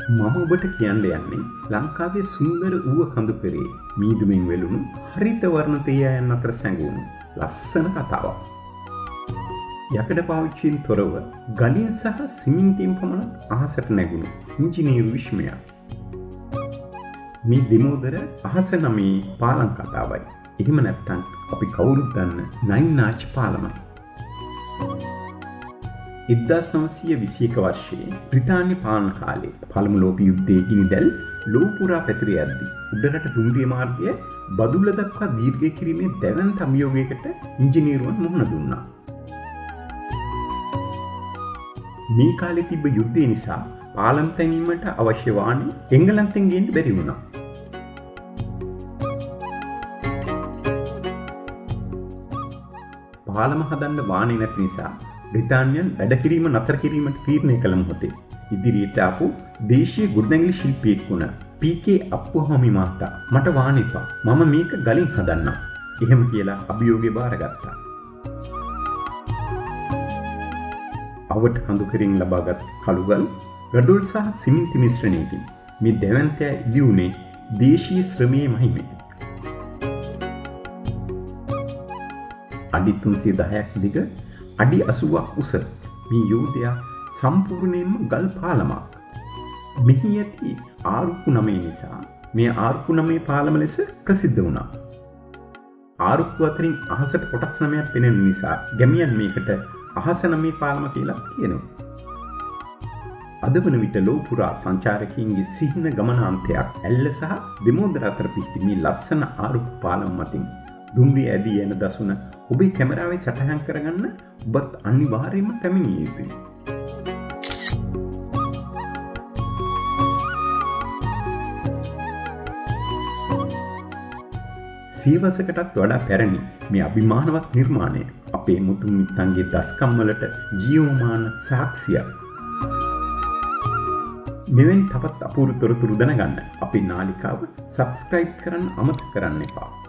මම ඔබට කියන්න යන්නේ ලංකාවේ සුන්දර ඌව කඳු පෙරේ මීදුමින් වෙලුණු හරිත වර්ණ තේයායන් අතර සැඟවුණු ලස්සන කතාවක්. යකඩ පාවිච්චියෙන් තොරව ගලින් සහ සිමෙන්තියෙන් පමණක් අහසට නැගුණු ඉංජිනේරු විශ්මයක්. මේ දෙමෝදර අහස නමේ පාලම් කතාවයි. එහෙම නැත්නම් අපි කවුරුත් දන්න නයිනාච් පාලමයි. 1921 වර්ෂයේ බ්‍රිතාන්‍ය පාලන කාලයේ පළමු ලෝක යුද්ධයේ ගිනිදැල් ලෝක පුරා පැතිර යද්දී උඩරට දුම්රිය මාර්ගය බදුල්ල දක්වා දීර්ඝ කිරීමේ දැවැන්ත අභියෝගයකට ඉංජිනේරුවන් මුහුණ දුන්නා. මේ කාලේ තිබ්බ යුද්ධය නිසා පාලම් තැනීමට අවශ්‍ය වාහනේ එංගලන්තෙන් ගෙන්න බැරි වුණා. පාලම හදන්න වාහනේ නැති නිසා බ්‍රිතාන්‍යයන් වැඩ කිරීම නතර කිරීමට තීරණය කළ මොහොතේ ඉදිරියට ආපු දේශීය ගොඩනැගිලි ශිල්පියෙක් වුණ පී.කේ. අප්පුහාමි මහතා මට වාහන එපා. මම මේක ගලින් හදන්නම්. එහෙම කියලා අභියෝගය බාරගත්තා. අවට කඳු කෙරින් ලබාගත් කළුගල් ගඩොල් සහ සිමෙන්ති මිශ්‍රණයකින් මේ දැවැන්තය ඉදිවුනේ දේශීය ශ්‍රමයේ මහිමය. අඩි 310ක් දිග අඩි 80ක් උස මේ යෝධයා සම්පූර්ණයෙන්ම ගල් පාලමක්. මෙහි ඇති ආරුක්කු නමේ නිසා මේ ආරුක්කු නමේ පාලම ලෙස ප්‍රසිද්ධ වුණා. ආරුක්කු අතරින් අහසට කොටස් 9ක් පෙනෙන නිසා ගැමියන් මේකට අහස නමේ පාලම කියලා කියනවා. අද වන විට ලෝක පුරා සංචාරකයින්ගේ සිහින ගමනාන්තයක් ඇල්ල සහ දෙමෝදර අතර පිහිටි මේ ලස්සන ආරුක්කු පාලම මතින් දුම්රිය ඇදී යන දසුන ඔබේ කැමරාවේ සටහන් කරගන්න ඔබත් අනිවාර්යයෙන්ම පැමිණිය යුතුයි. සීවසකටත් වඩා පැරණි මේ අභිමානවත් නිර්මාණය අපේ මුතුන් මිත්තන්ගේ දස්කම් වලට ජීවමාන සාක්ෂියක්. මෙවැනි තවත් අපූර්ව තොරතුරු දැනගන්න අපේ නාලිකාව සබ්ස්ක්‍රයිබ් කරන්න අමතක කරන්න එපා.